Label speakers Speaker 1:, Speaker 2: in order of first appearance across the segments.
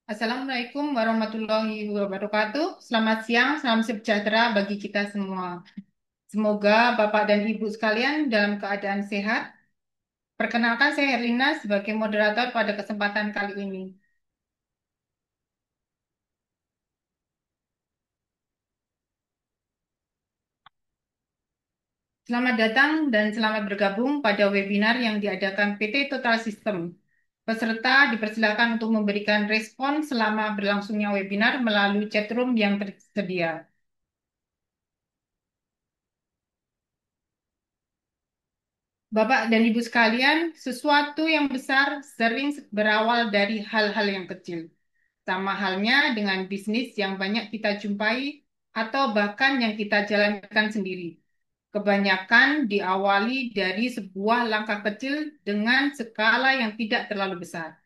Speaker 1: Assalamualaikum warahmatullahi wabarakatuh. Selamat siang, salam sejahtera bagi kita semua. Semoga Bapak dan Ibu sekalian dalam keadaan sehat. Perkenalkan saya Herlina sebagai moderator pada kesempatan kali ini. Selamat datang dan selamat bergabung pada webinar yang diadakan PT Total System. Peserta dipersilakan untuk memberikan respon selama berlangsungnya webinar melalui chatroom yang tersedia. Bapak dan Ibu sekalian, sesuatu yang besar sering berawal dari hal-hal yang kecil. Sama halnya dengan bisnis yang banyak kita jumpai atau bahkan yang kita jalankan sendiri. Kebanyakan diawali dari sebuah langkah kecil dengan skala yang tidak terlalu besar.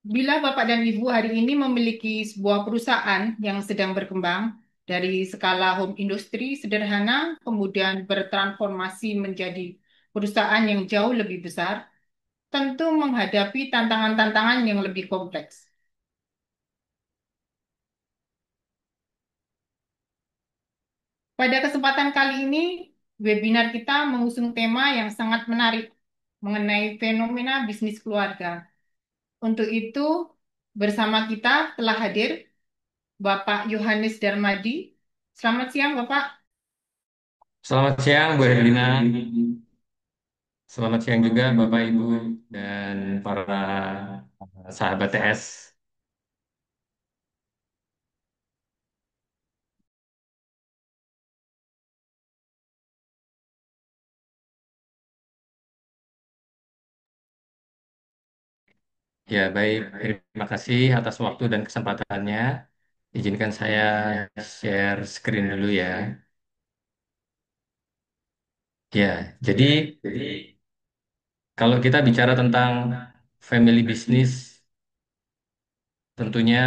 Speaker 1: Bila Bapak dan Ibu hari ini memiliki sebuah perusahaan yang sedang berkembang dari skala home industry sederhana, kemudian bertransformasi menjadi perusahaan yang jauh lebih besar, tentu menghadapi tantangan-tantangan yang lebih kompleks. Pada kesempatan kali ini, webinar kita mengusung tema yang sangat menarik mengenai fenomena bisnis keluarga. Untuk itu, bersama kita telah hadir Bapak Yohanes Darmadi. Selamat siang, Bapak.
Speaker 2: Selamat siang Bu Herlina, selamat siang juga Bapak Ibu dan para sahabat TS. Ya baik, terima kasih atas waktu dan kesempatannya. Izinkan saya share screen dulu ya. Ya, jadi kalau kita bicara tentang family business, tentunya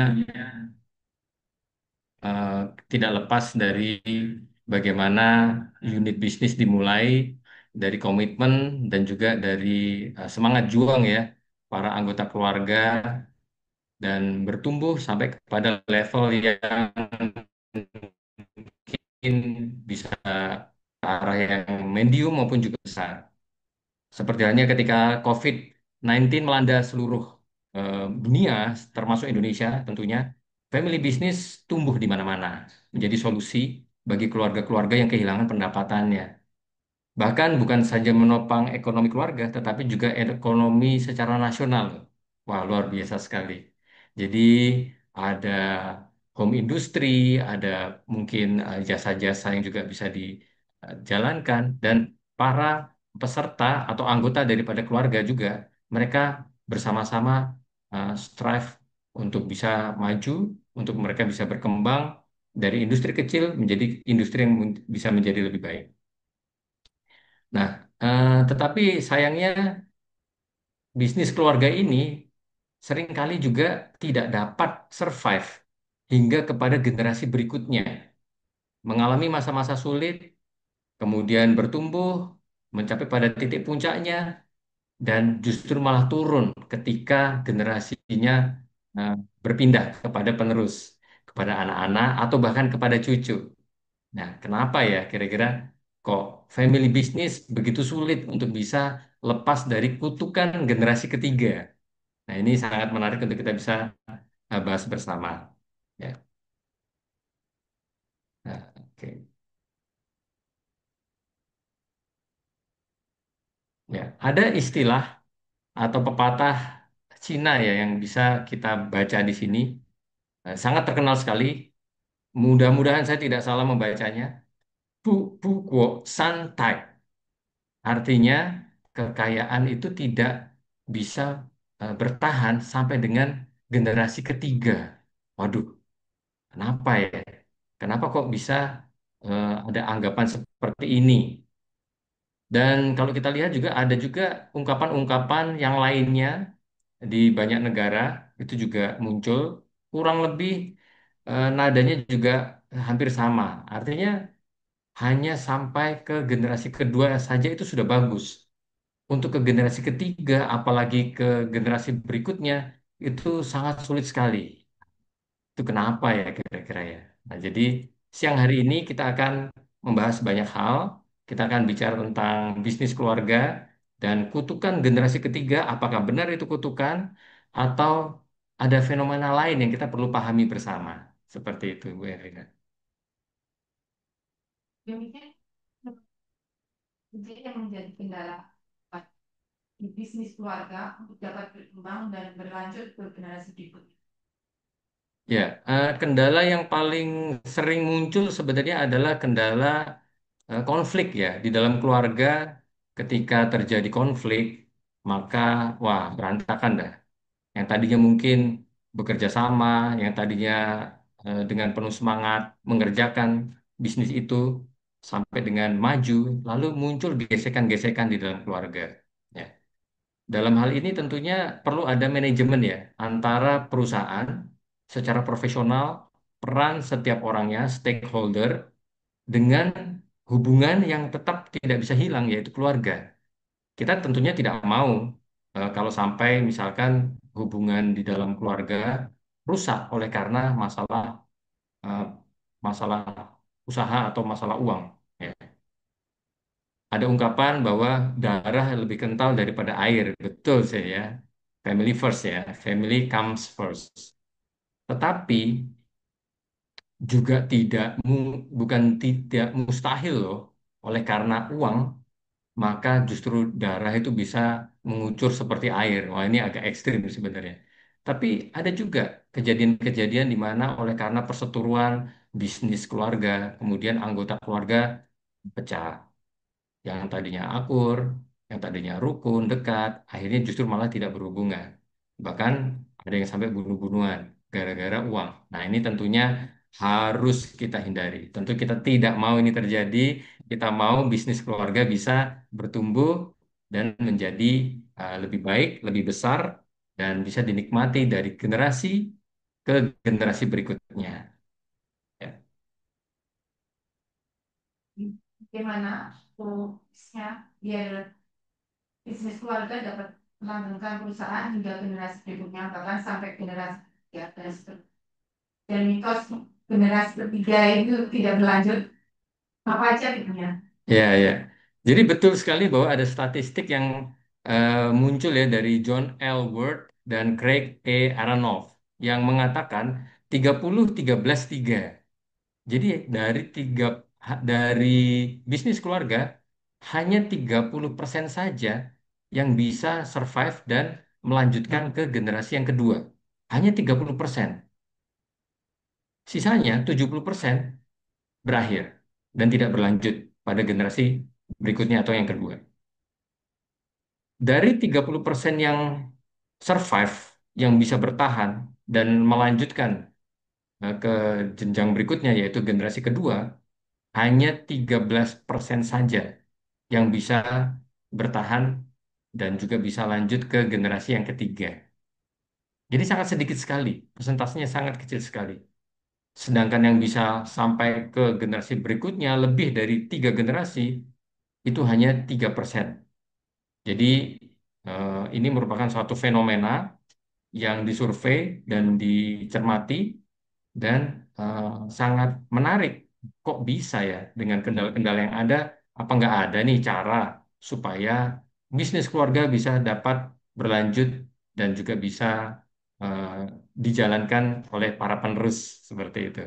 Speaker 2: eh, tidak lepas dari bagaimana unit bisnis dimulai, dari komitmen dan juga dari semangat juang ya para anggota keluarga dan bertumbuh sampai kepada level yang mungkin bisa ke arah yang medium maupun juga besar. Seperti halnya ketika COVID-19 melanda seluruh dunia, termasuk Indonesia tentunya, family business tumbuh di mana-mana, menjadi solusi bagi keluarga-keluarga yang kehilangan pendapatannya. Bahkan bukan saja menopang ekonomi keluarga, tetapi juga ekonomi secara nasional. Wah, luar biasa sekali. Jadi ada home industry, ada mungkin jasa-jasa yang juga bisa dijalankan, dan para peserta atau anggota daripada keluarga juga, mereka bersama-sama strive untuk bisa maju, untuk mereka bisa berkembang dari industri kecil menjadi industri yang bisa menjadi lebih baik. Nah, tetapi sayangnya bisnis keluarga ini seringkali juga tidak dapat survive hingga kepada generasi berikutnya. Mengalami masa-masa sulit, kemudian bertumbuh, mencapai pada titik puncaknya, dan justru malah turun ketika generasinya eh, berpindah kepada penerus, kepada anak-anak, atau bahkan kepada cucu. Nah, kenapa ya kira-kira kok family business begitu sulit untuk bisa lepas dari kutukan generasi ketiga? Nah, ini sangat menarik untuk kita bisa bahas bersama. Ya, nah, oke. Ya, ada istilah atau pepatah Cina ya yang bisa kita baca di sini. Sangat terkenal sekali. Mudah-mudahan saya tidak salah membacanya. Bu Bu Guo San Tai. Artinya kekayaan itu tidak bisa bertahan sampai dengan generasi ketiga. Waduh, kenapa ya? Kenapa kok bisa ada anggapan seperti ini? Dan kalau kita lihat juga ada juga ungkapan-ungkapan yang lainnya di banyak negara itu juga muncul kurang lebih nadanya juga hampir sama. Artinya hanya sampai ke generasi kedua saja itu sudah bagus. Untuk ke generasi ketiga, apalagi ke generasi berikutnya, itu sangat sulit sekali. Itu kenapa ya kira-kira ya? Nah, jadi siang hari ini kita akan membahas banyak hal. Kita akan bicara tentang bisnis keluarga dan kutukan generasi ketiga. Apakah benar itu kutukan atau ada fenomena lain yang kita perlu pahami bersama? Seperti itu, Bu Erlina.
Speaker 1: Demikian yang menjadi kendala di bisnis keluarga untuk dapat berkembang dan berlanjut ke generasi berikutnya.
Speaker 2: Ya, kendala yang paling sering muncul sebenarnya adalah kendala konflik ya di dalam keluarga. Ketika terjadi konflik, maka wah berantakan dah. Yang tadinya mungkin bekerja sama, yang tadinya dengan penuh semangat mengerjakan bisnis itu sampai dengan maju, lalu muncul gesekan-gesekan di dalam keluarga. Ya. Dalam hal ini tentunya perlu ada manajemen ya antara perusahaan secara profesional, peran setiap orangnya, stakeholder, dengan hubungan yang tetap tidak bisa hilang yaitu keluarga. Kita tentunya tidak mau kalau sampai misalkan hubungan di dalam keluarga rusak oleh karena eh, masalah usaha atau masalah uang. Ya. Ada ungkapan bahwa darah lebih kental daripada air. Betul sih ya. Family first ya. Family comes first. Tetapi juga bukan tidak mustahil loh. Oleh karena uang, maka justru darah itu bisa mengucur seperti air. Wah, ini agak ekstrim sebenarnya. Tapi ada juga kejadian-kejadian di mana oleh karena perseteruan bisnis keluarga, kemudian anggota keluarga pecah. Yang tadinya akur, yang tadinya rukun, dekat, akhirnya justru malah tidak berhubungan. Bahkan ada yang sampai bunuh-bunuhan gara-gara uang. Nah, ini tentunya harus kita hindari. Tentu kita tidak mau ini terjadi. Kita mau bisnis keluarga bisa bertumbuh dan menjadi lebih baik, lebih besar, dan bisa dinikmati dari generasi ke generasi berikutnya. Ya.
Speaker 1: Bagaimana bisnisnya biar bisnis keluarga dapat melanggengkan perusahaan hingga generasi berikutnya bahkan sampai generasi ketiga dan seterusnya. Dan mitos generasi ketiga itu tidak berlanjut apa aja gitu ya.
Speaker 2: Ya, ya. Jadi betul sekali bahwa ada statistik yang muncul ya dari John L. Ward dan Craig E. Aronoff yang mengatakan 30-13-3. Jadi dari bisnis keluarga hanya 30% saja yang bisa survive dan melanjutkan ke generasi yang kedua. Hanya 30%. Sisanya 70% berakhir dan tidak berlanjut pada generasi berikutnya atau yang kedua. Dari 30% yang survive, yang bisa bertahan dan melanjutkan ke jenjang berikutnya yaitu generasi kedua, hanya 13% saja yang bisa bertahan dan juga bisa lanjut ke generasi yang ketiga. Jadi sangat sedikit sekali, persentasenya sangat kecil sekali. Sedangkan yang bisa sampai ke generasi berikutnya lebih dari 3 generasi itu hanya 3%. Jadi ini merupakan suatu fenomena yang disurvei dan dicermati dan eh, sangat menarik. Kok bisa ya dengan kendala-kendala yang ada, apa nggak ada nih cara supaya bisnis keluarga bisa dapat berlanjut dan juga bisa eh, dijalankan oleh para penerus seperti itu.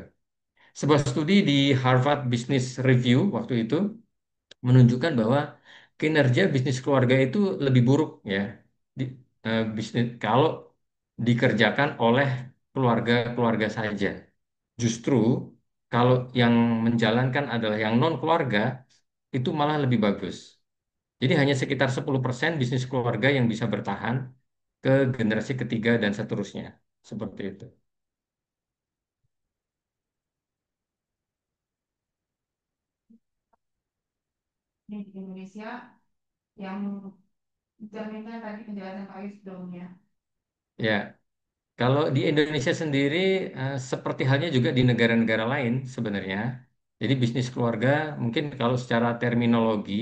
Speaker 2: Sebuah studi di Harvard Business Review waktu itu menunjukkan bahwa kinerja bisnis keluarga itu lebih buruk ya di, bisnis kalau dikerjakan oleh keluarga-keluarga saja. Justru kalau yang menjalankan adalah yang non keluarga itu malah lebih bagus. Jadi hanya sekitar 10% bisnis keluarga yang bisa bertahan ke generasi ketiga dan seterusnya. Seperti itu.
Speaker 1: Ini di Indonesia yang mencerminkan tadi penjelasan Pak Yus sebelumnya.
Speaker 2: Ya, kalau di Indonesia sendiri seperti halnya juga di negara-negara lain sebenarnya. Jadi bisnis keluarga mungkin kalau secara terminologi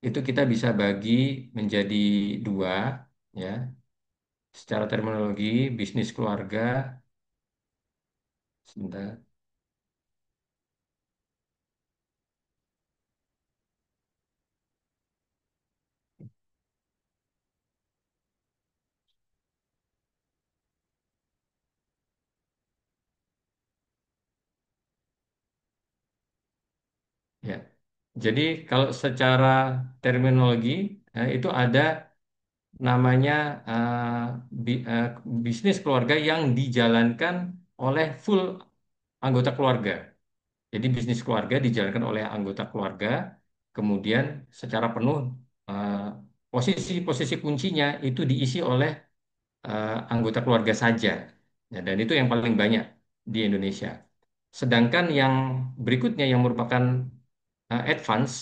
Speaker 2: itu kita bisa bagi menjadi dua, ya. secara terminologi bisnis keluarga. Sebentar. Ya. Jadi kalau secara terminologi itu ada namanya bisnis keluarga yang dijalankan oleh full anggota keluarga. Jadi bisnis keluarga dijalankan oleh anggota keluarga, kemudian secara penuh eh, posisi-posisi kuncinya itu diisi oleh anggota keluarga saja. Ya, dan itu yang paling banyak di Indonesia. Sedangkan yang berikutnya yang merupakan advance,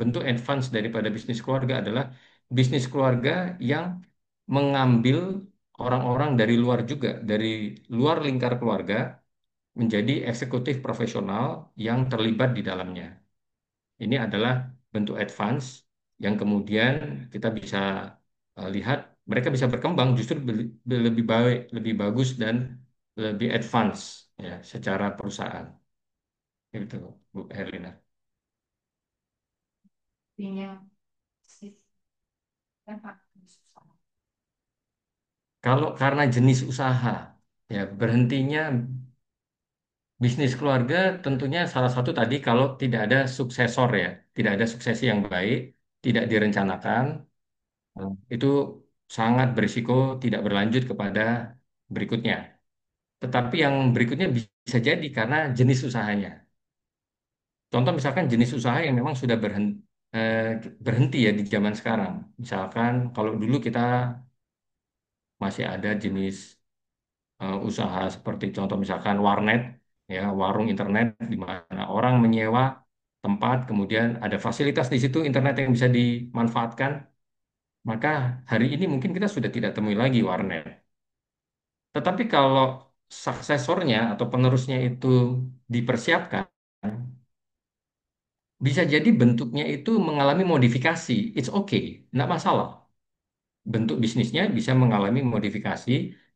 Speaker 2: bentuk advance daripada bisnis keluarga adalah bisnis keluarga yang mengambil orang-orang dari luar juga, dari luar lingkar keluarga menjadi eksekutif profesional yang terlibat di dalamnya. Ini adalah bentuk advance yang kemudian kita bisa lihat mereka bisa berkembang justru lebih baik, lebih bagus dan lebih advance ya secara perusahaan. Itu Bu Herlina.
Speaker 1: Artinya,
Speaker 2: Kalau karena jenis usaha, ya berhentinya bisnis keluarga tentunya salah satu tadi kalau tidak ada suksesor ya, tidak ada suksesi yang baik, tidak direncanakan, itu sangat berisiko tidak berlanjut kepada berikutnya. Tetapi yang berikutnya bisa jadi karena jenis usahanya. Contoh misalkan jenis usaha yang memang sudah berhenti ya di zaman sekarang. Misalkan kalau dulu kita masih ada jenis usaha seperti contoh misalkan warnet, ya warung internet di mana orang menyewa tempat, kemudian ada fasilitas di situ internet yang bisa dimanfaatkan, maka hari ini mungkin kita sudah tidak temui lagi warnet. Tetapi kalau suksesornya atau penerusnya itu dipersiapkan, bisa jadi bentuknya itu mengalami modifikasi. It's okay, nggak masalah. Bentuk bisnisnya bisa mengalami modifikasi,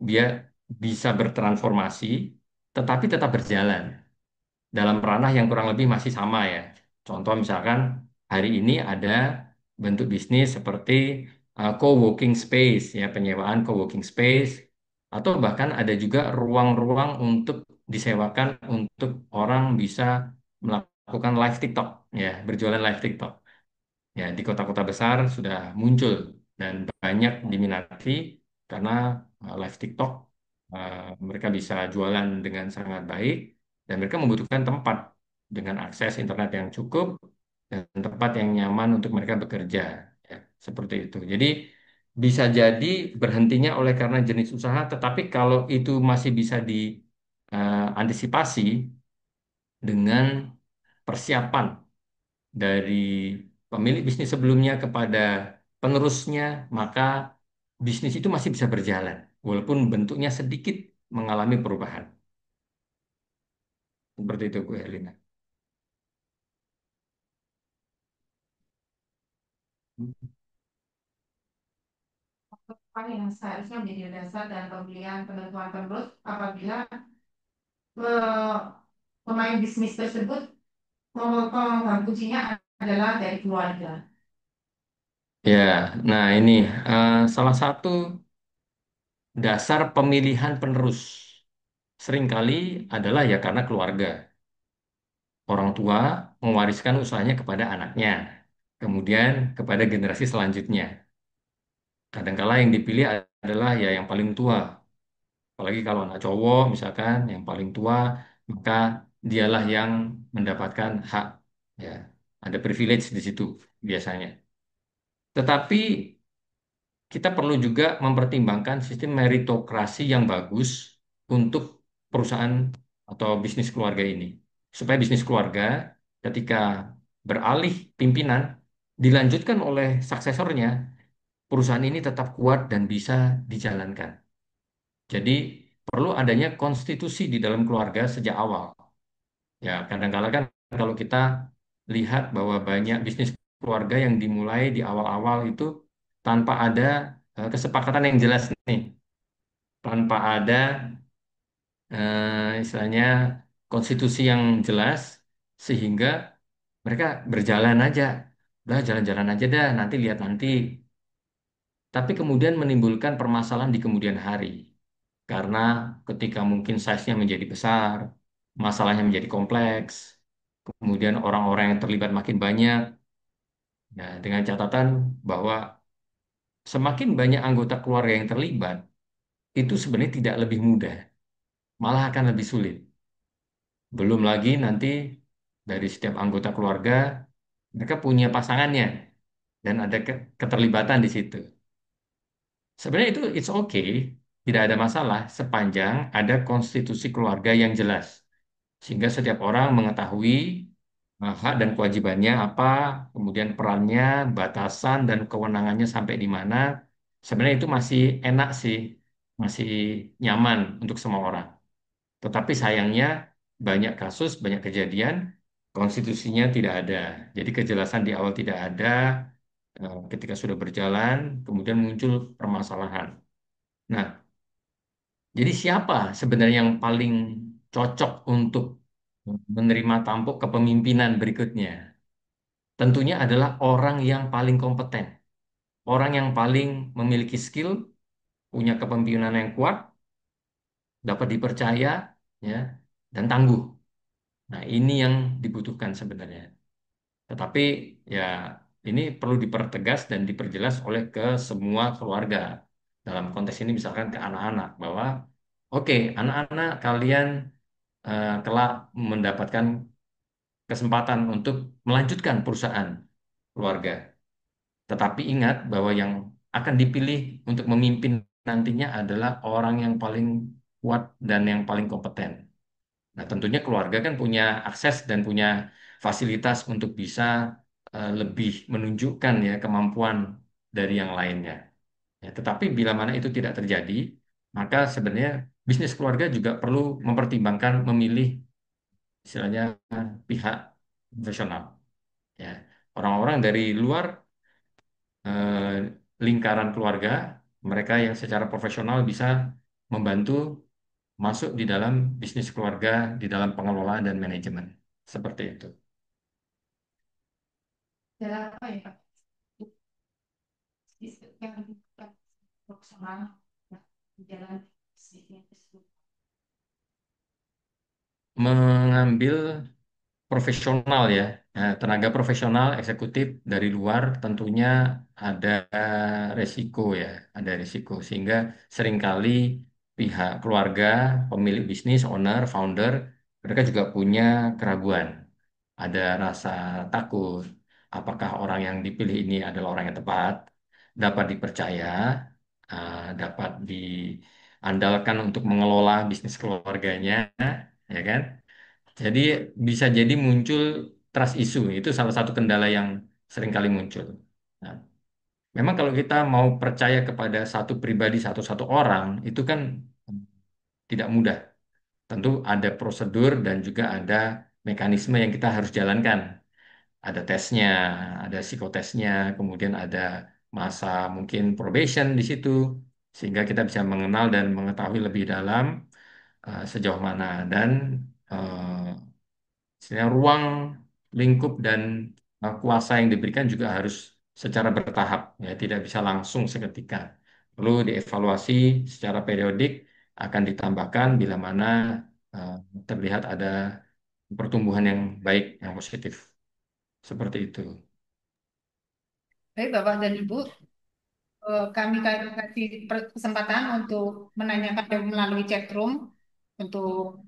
Speaker 2: biar bisa bertransformasi, tetapi tetap berjalan dalam ranah yang kurang lebih masih sama ya. Contoh misalkan hari ini ada bentuk bisnis seperti co-working space ya, penyewaan co-working space atau bahkan ada juga ruang-ruang untuk disewakan untuk orang bisa melakukan live TikTok ya, berjualan live TikTok. Ya, di kota-kota besar sudah muncul dan banyak diminati karena live TikTok mereka bisa jualan dengan sangat baik dan mereka membutuhkan tempat dengan akses internet yang cukup dan tempat yang nyaman untuk mereka bekerja. Ya, seperti itu. Jadi bisa jadi berhentinya oleh karena jenis usaha, tetapi kalau itu masih bisa diantisipasi dengan persiapan dari pemilik bisnis sebelumnya kepada penerusnya, maka bisnis itu masih bisa berjalan, walaupun bentuknya sedikit mengalami perubahan. Seperti itu, Bu Elina.
Speaker 1: apa yang seharusnya menjadi dasar dan pemilihan penentuan penerus apabila eh, pemain bisnis tersebut pemegang kuncinya adalah dari keluarga.
Speaker 2: Ya, nah ini salah satu dasar pemilihan penerus seringkali adalah ya karena keluarga. Orang tua mewariskan usahanya kepada anaknya, kemudian kepada generasi selanjutnya. Kadangkala yang dipilih adalah ya yang paling tua. Apalagi kalau anak cowok misalkan yang paling tua, maka dialah yang mendapatkan hak. Ya, ada privilege di situ biasanya. Tetapi kita perlu juga mempertimbangkan sistem meritokrasi yang bagus untuk perusahaan atau bisnis keluarga ini. Supaya bisnis keluarga ketika beralih pimpinan dilanjutkan oleh suksesornya, perusahaan ini tetap kuat dan bisa dijalankan. Jadi perlu adanya konstitusi di dalam keluarga sejak awal. Ya, kadang-kala kan kalau kita lihat bahwa banyak bisnis keluarga yang dimulai di awal-awal itu tanpa ada kesepakatan yang jelas nih, tanpa ada istilahnya konstitusi yang jelas, sehingga mereka berjalan aja, udah jalan-jalan aja dah, nanti lihat nanti. Tapi kemudian menimbulkan permasalahan di kemudian hari, karena ketika mungkin size-nya menjadi besar, masalahnya menjadi kompleks, kemudian orang-orang yang terlibat makin banyak, nah, dengan catatan bahwa semakin banyak anggota keluarga yang terlibat, itu sebenarnya tidak lebih mudah, malah akan lebih sulit. Belum lagi nanti dari setiap anggota keluarga, mereka punya pasangannya dan ada keterlibatan di situ. Sebenarnya itu it's okay, tidak ada masalah sepanjang ada konstitusi keluarga yang jelas. Sehingga setiap orang mengetahui hak dan kewajibannya apa, kemudian perannya, batasan dan kewenangannya sampai di mana. Sebenarnya itu masih enak sih, masih nyaman untuk semua orang. Tetapi sayangnya banyak kasus, banyak kejadian konstitusinya tidak ada. Jadi kejelasan di awal tidak ada, ketika sudah berjalan kemudian muncul permasalahan. Nah, jadi siapa sebenarnya yang paling cocok untuk menerima tampuk kepemimpinan berikutnya? Tentunya adalah orang yang paling kompeten, orang yang paling memiliki skill, punya kepemimpinan yang kuat, dapat dipercaya, ya, dan tangguh. Nah, ini yang dibutuhkan sebenarnya. Tetapi ya ini perlu dipertegas dan diperjelas oleh ke semua keluarga. Dalam konteks ini misalkan ke anak-anak bahwa oke, anak-anak kalian kelak mendapatkan kesempatan untuk melanjutkan perusahaan keluarga. Tetapi ingat bahwa yang akan dipilih untuk memimpin nantinya adalah orang yang paling kuat dan yang paling kompeten. Nah, tentunya keluarga kan punya akses dan punya fasilitas untuk bisa lebih menunjukkan ya kemampuan dari yang lainnya. Ya, tetapi bila mana itu tidak terjadi, maka sebenarnya bisnis keluarga juga perlu mempertimbangkan memilih istilahnya pihak profesional. Ya, orang-orang dari luar eh, lingkaran keluarga, mereka yang secara profesional bisa membantu masuk di dalam bisnis keluarga, di dalam pengelolaan dan manajemen. Seperti itu.
Speaker 1: Dalam apa ya, Pak? Yang profesional, nah, di jalan bisnisnya tersebut.
Speaker 2: Mengambil profesional ya. Nah, tenaga profesional eksekutif dari luar tentunya ada resiko ya, ada resiko sehingga seringkali pihak keluarga, pemilik bisnis, owner, founder, mereka juga punya keraguan, ada rasa takut. Apakah orang yang dipilih ini adalah orang yang tepat, dapat dipercaya, dapat diandalkan untuk mengelola bisnis keluarganya, ya kan? Jadi bisa jadi muncul trust issue, itu salah satu kendala yang sering kali muncul. Nah, memang kalau kita mau percaya kepada satu pribadi, satu-satu orang, itu kan tidak mudah. Tentu ada prosedur dan juga ada mekanisme yang kita harus jalankan. Ada tesnya, ada psikotesnya, kemudian ada masa mungkin probation di situ, sehingga kita bisa mengenal dan mengetahui lebih dalam sejauh mana. Dan istilahnya ruang lingkup dan kuasa yang diberikan juga harus secara bertahap, ya tidak bisa langsung seketika. Perlu dievaluasi secara periodik, akan ditambahkan bila mana eh, terlihat ada pertumbuhan yang baik, yang positif. Seperti itu.
Speaker 1: Baik, Bapak dan Ibu, kami kasih kesempatan untuk menanyakan melalui chat room untuk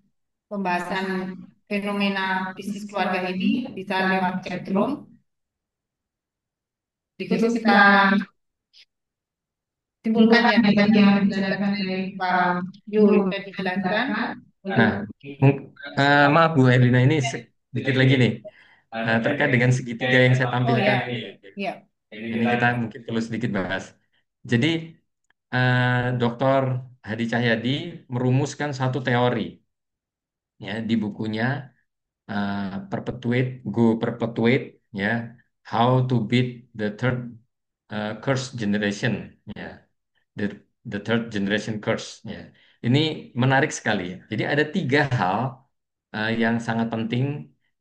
Speaker 1: pembahasan fenomena bisnis keluarga ini bisa lewat chat room. Berikut kita simpulkan ya tadi yang dijelaskan dari Pak Yu dan dijelaskan.
Speaker 2: Nah, maaf Bu Erlina, ini sedikit lagi nih. Terkait dengan segitiga yang saya
Speaker 1: Oh
Speaker 2: tampilkan
Speaker 1: ya,
Speaker 2: ini.
Speaker 1: ya.
Speaker 2: Ini kita mungkin perlu sedikit bahas. Jadi, Dr. Hadi Cahyadi merumuskan satu teori ya di bukunya eh, Perpetuate, Go Perpetuate, ya, How to Beat the Third Curse Generation, ya. the the third generation curse. Ya. Ini menarik sekali ya. Jadi ada tiga hal yang sangat penting,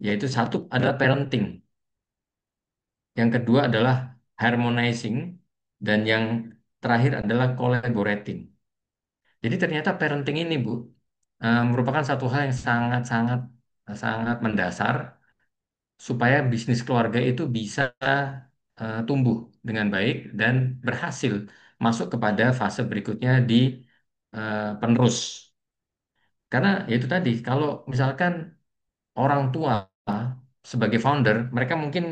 Speaker 2: yaitu satu adalah parenting, yang kedua adalah harmonizing, dan yang terakhir adalah collaborating. Jadi ternyata parenting ini, Bu, merupakan satu hal yang sangat-sangat sangat mendasar supaya bisnis keluarga itu bisa tumbuh dengan baik dan berhasil masuk kepada fase berikutnya di penerus. Karena ya itu tadi, kalau misalkan orang tua sebagai founder, mereka mungkin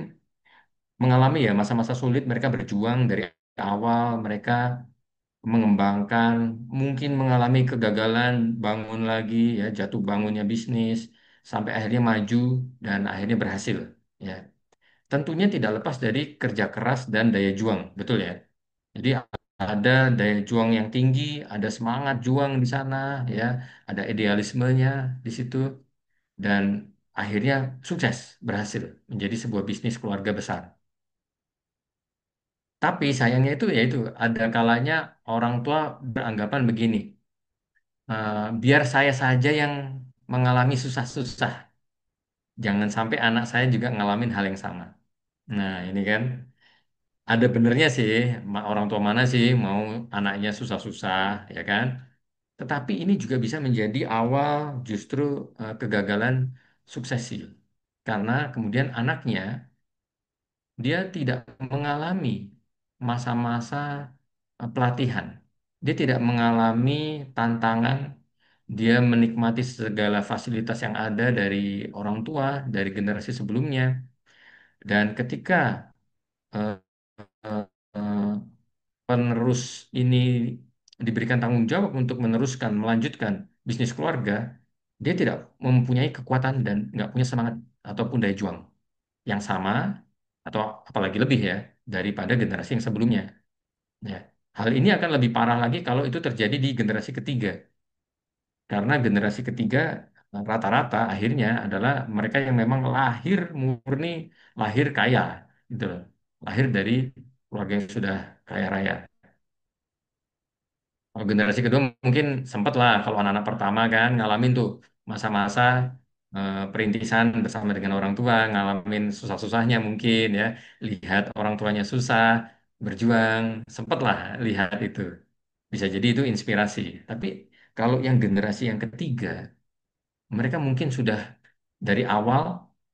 Speaker 2: mengalami ya masa-masa sulit, mereka berjuang dari awal, mereka mengembangkan, mungkin mengalami kegagalan, bangun lagi ya, jatuh bangunnya bisnis, sampai akhirnya maju dan akhirnya berhasil. Ya, tentunya tidak lepas dari kerja keras dan daya juang, betul ya. Jadi ada daya juang yang tinggi, ada semangat juang di sana, ya, ada idealismenya di situ, dan akhirnya sukses, berhasil menjadi sebuah bisnis keluarga besar. Tapi sayangnya itu ya itu ada kalanya orang tua beranggapan begini, biar saya saja yang mengalami susah-susah, jangan sampai anak saya juga ngalamin hal yang sama. Nah, ini kan ada benernya sih, orang tua mana sih mau anaknya susah-susah, ya kan? Tetapi ini juga bisa menjadi awal justru kegagalan suksesi. Karena kemudian anaknya dia tidak mengalami masa-masa pelatihan. Dia tidak mengalami tantangan, dia menikmati segala fasilitas yang ada dari orang tua, dari generasi sebelumnya. Dan ketika eh, eh, eh, penerus ini diberikan tanggung jawab untuk meneruskan, melanjutkan bisnis keluarga, dia tidak mempunyai kekuatan dan nggak punya semangat ataupun daya juang yang sama atau apalagi lebih ya daripada generasi yang sebelumnya. Ya. Hal ini akan lebih parah lagi kalau itu terjadi di generasi ketiga, karena generasi ketiga rata-rata akhirnya adalah mereka yang memang lahir murni, lahir kaya, gitu loh. Lahir dari keluarga yang sudah kaya raya. Kalau generasi kedua mungkin sempat lah kalau anak-anak pertama kan ngalamin tuh masa-masa perintisan bersama dengan orang tua, ngalamin susah-susahnya mungkin ya, lihat orang tuanya susah, berjuang, sempat lah lihat itu. Bisa jadi itu inspirasi. Tapi kalau yang generasi yang ketiga, mereka mungkin sudah dari awal,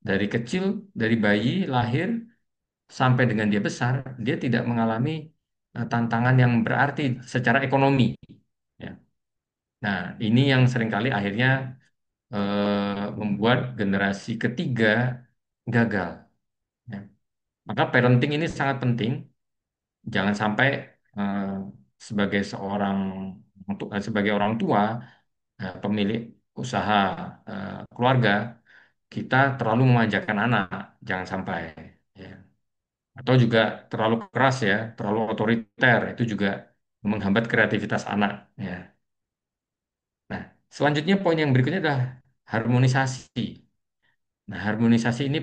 Speaker 2: dari kecil, dari bayi lahir sampai dengan dia besar, dia tidak mengalami tantangan yang berarti secara ekonomi. Ya. Nah, ini yang seringkali akhirnya membuat generasi ketiga gagal. Ya. Maka parenting ini sangat penting. Jangan sampai eh, sebagai sebagai orang tua, pemilik usaha keluarga, kita terlalu memanjakan anak. Jangan sampai. Ya. Atau juga terlalu keras ya, terlalu otoriter. Itu juga menghambat kreativitas anak. Ya. Nah, selanjutnya poin yang berikutnya adalah harmonisasi. Nah, harmonisasi ini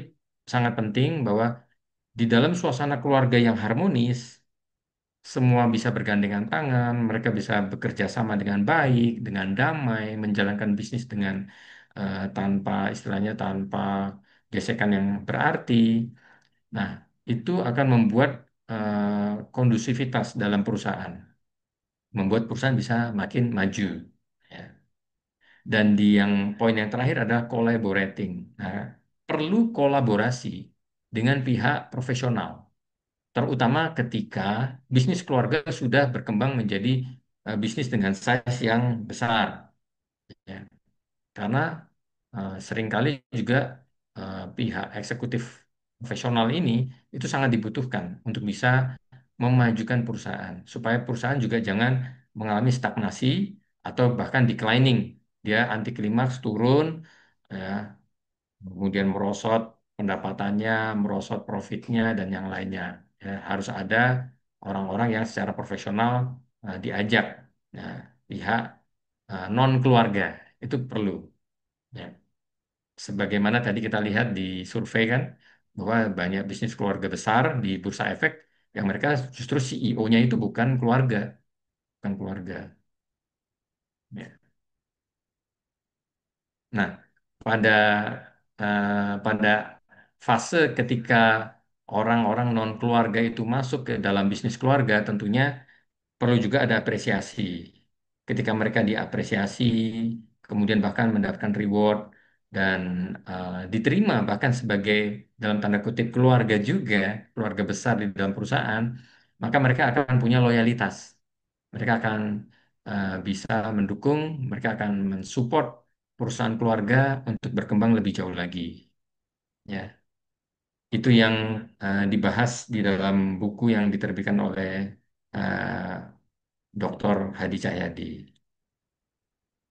Speaker 2: sangat penting bahwa di dalam suasana keluarga yang harmonis, semua bisa bergandengan tangan, mereka bisa bekerja sama dengan baik, dengan damai, menjalankan bisnis dengan tanpa istilahnya tanpa gesekan yang berarti. Nah, itu akan membuat kondusivitas dalam perusahaan, membuat perusahaan bisa makin maju. Ya. Dan di yang poin yang terakhir adalah collaborating. Nah, perlu kolaborasi dengan pihak profesional, terutama ketika bisnis keluarga sudah berkembang menjadi bisnis dengan size yang besar. Ya. Karena seringkali juga pihak eksekutif profesional ini itu sangat dibutuhkan untuk bisa memajukan perusahaan, supaya perusahaan juga jangan mengalami stagnasi atau bahkan declining. Dia anti klimaks turun, ya, kemudian merosot pendapatannya, merosot profitnya, dan yang lainnya. Ya, harus ada orang-orang yang secara profesional diajak, ya, pihak non keluarga itu perlu. Ya. Sebagaimana tadi kita lihat di survei kan, bahwa banyak bisnis keluarga besar di Bursa Efek yang mereka justru CEO-nya itu bukan keluarga, bukan keluarga. Ya. Nah, pada pada fase ketika orang-orang non keluarga itu masuk ke dalam bisnis keluarga, tentunya perlu juga ada apresiasi. Ketika mereka diapresiasi, kemudian bahkan mendapatkan reward dan diterima bahkan sebagai dalam tanda kutip keluarga juga, keluarga besar di dalam perusahaan, maka mereka akan punya loyalitas. Mereka akan bisa mendukung, mereka akan mensupport perusahaan keluarga untuk berkembang lebih jauh lagi. Ya, itu yang dibahas di dalam buku yang diterbitkan oleh eh, Dr. Hadi Cahyadi.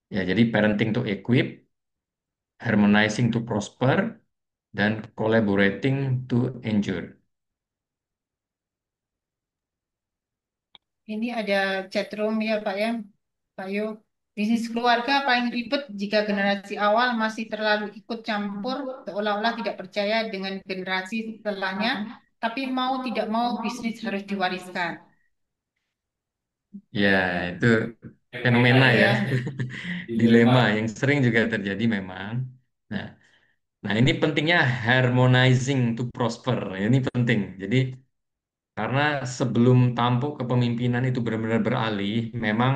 Speaker 2: Ya, jadi parenting to equip, harmonizing to prosper, dan collaborating to endure.
Speaker 1: Ini ada chatroom ya Pak ya, Pak Yo. Bisnis keluarga paling ribet jika generasi awal masih terlalu ikut campur, seolah-olah tidak percaya dengan generasi setelahnya, tapi mau tidak mau bisnis harus diwariskan.
Speaker 2: Ya, itu fenomena ya,
Speaker 1: Iya,
Speaker 2: dilema yang sering juga terjadi memang. Nah, nah ini pentingnya harmonizing to prosper. Ini penting. Jadi karena sebelum tampuk kepemimpinan itu benar-benar beralih, memang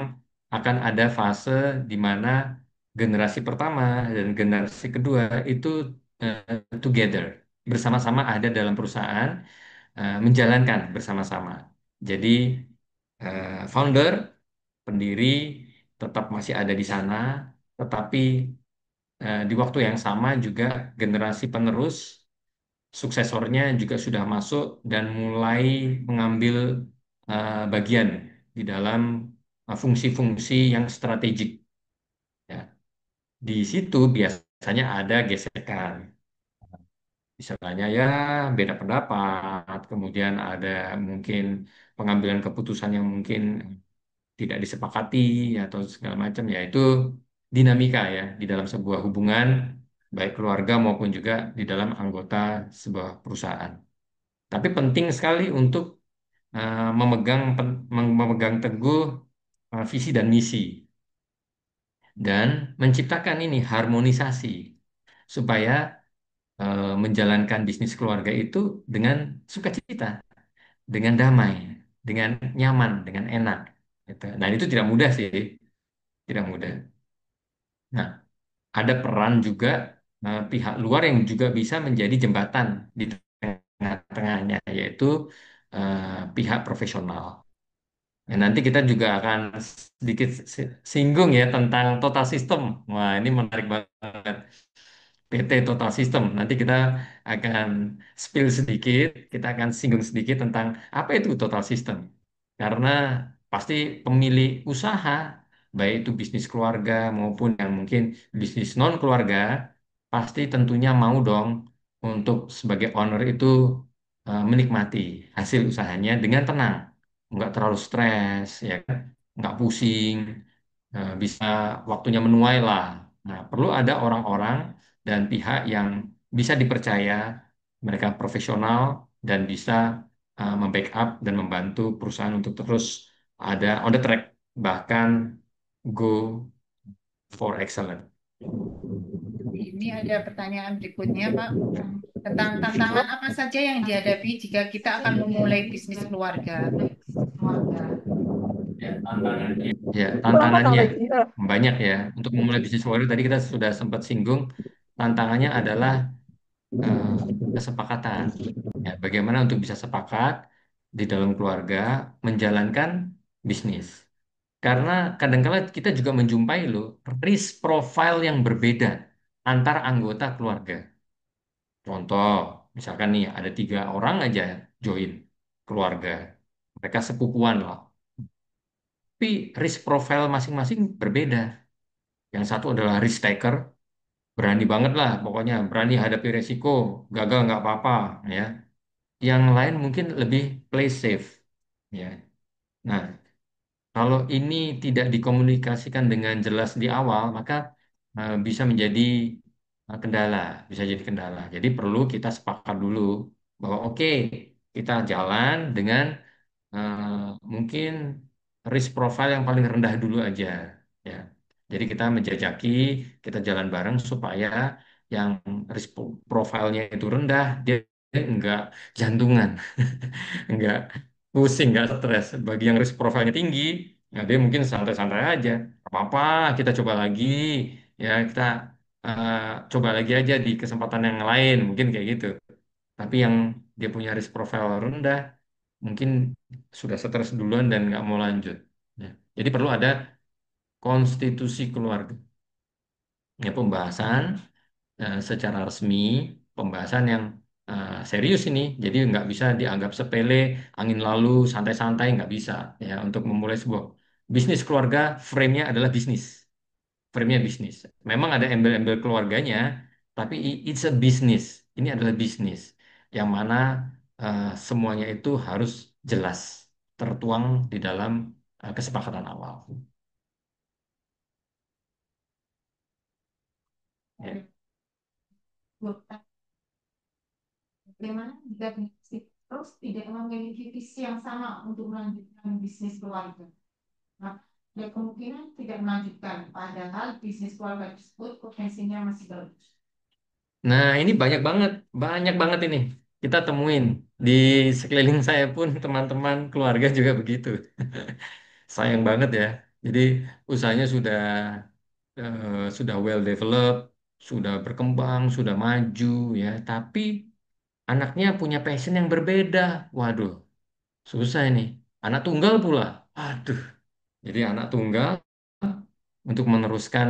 Speaker 2: akan ada fase di mana generasi pertama dan generasi kedua itu together, bersama-sama ada dalam perusahaan, menjalankan bersama-sama. Jadi founder, pendiri tetap masih ada di sana, tetapi di waktu yang sama juga generasi penerus suksesornya juga sudah masuk dan mulai mengambil bagian di dalam fungsi-fungsi yang strategik. Ya. Di situ biasanya ada gesekan. Misalnya ya beda pendapat, kemudian ada mungkin pengambilan keputusan yang mungkin tidak disepakati atau segala macam ya itu dinamika ya di dalam sebuah hubungan baik keluarga maupun juga di dalam anggota sebuah perusahaan. Tapi penting sekali untuk memegang teguh visi dan misi dan menciptakan ini harmonisasi supaya menjalankan bisnis keluarga itu dengan sukacita, dengan damai, dengan nyaman, dengan enak. Gitu. Dan itu tidak mudah sih, tidak mudah. Nah, ada peran juga pihak luar yang juga bisa menjadi jembatan di tengah-tengahnya, yaitu pihak profesional. Ya, nanti kita juga akan sedikit singgung ya tentang total system. Wah, ini menarik banget. PT Total System. Nanti kita akan spill sedikit, kita akan singgung sedikit tentang apa itu total system. Karena pasti pemilik usaha, baik itu bisnis keluarga maupun yang mungkin bisnis non keluarga, pasti tentunya mau dong untuk sebagai owner itu menikmati hasil usahanya dengan tenang, nggak terlalu stres, ya kan? Nggak pusing, bisa waktunya menuai lah. Nah, perlu ada orang-orang dan pihak yang bisa dipercaya, mereka profesional dan bisa membackup dan membantu perusahaan untuk terus ada on the track, bahkan go for excellent.
Speaker 1: ini ada pertanyaan berikutnya Pak. Tentang tantangan apa saja yang dihadapi jika kita akan memulai bisnis keluarga.
Speaker 2: Ya, tantangannya banyak ya. Untuk memulai bisnis warrior tadi kita sudah sempat singgung. Tantangannya adalah eh, kesepakatan. Ya, bagaimana untuk bisa sepakat di dalam keluarga menjalankan bisnis. Karena kadang-kala kita juga menjumpai loh risk profile yang berbeda antar anggota keluarga. Contoh, misalkan nih ada 3 orang aja join keluarga. Mereka sepupuan lah. Tapi risk profile masing-masing berbeda. Yang satu adalah risk taker, berani banget lah, pokoknya berani hadapi resiko, gagal nggak apa-apa, ya. Yang lain mungkin lebih play safe, ya. Nah, kalau ini tidak dikomunikasikan dengan jelas di awal, maka bisa menjadi kendala, bisa jadi kendala. Jadi perlu kita sepakat dulu bahwa oke, kita jalan dengan mungkin risk profile yang paling rendah dulu aja, ya. Jadi kita menjajaki, kita jalan bareng supaya yang risk profile-nya itu rendah, dia enggak jantungan, enggak pusing, enggak stres. Bagi yang risk profile-nya tinggi, ya dia mungkin santai-santai aja. Gak apa-apa, kita coba lagi, ya kita eh, coba lagi aja di kesempatan yang lain, mungkin kayak gitu. Tapi yang dia punya risk profile rendah, mungkin sudah stres duluan dan nggak mau lanjut. Ya. Jadi perlu ada konstitusi keluarga. Ya, pembahasan secara resmi, pembahasan yang serius ini. Jadi nggak bisa dianggap sepele, angin lalu, santai-santai, nggak bisa. Ya, untuk memulai sebuah bisnis keluarga, frame-nya adalah bisnis. Frame-nya bisnis. Memang ada embel-embel keluarganya, tapi it's a business. Ini adalah bisnis. Yang mana semuanya itu harus jelas, tertuang di dalam kesepakatan awal. Ya.
Speaker 1: Bagaimana jika terus tidak memiliki visi yang sama untuk melanjutkan bisnis keluarga? Nah, ada kemungkinan tidak melanjutkan, padahal bisnis keluarga tersebut potensinya masih bagus.
Speaker 2: Nah, ini banyak banget ini. Kita temuin di sekeliling saya pun teman-teman keluarga juga begitu. Sayang banget ya. Jadi usahanya sudah well developed, sudah berkembang, sudah maju ya. Tapi anaknya punya passion yang berbeda. Waduh, susah ini. Anak tunggal pula. Aduh. Jadi anak tunggal untuk meneruskan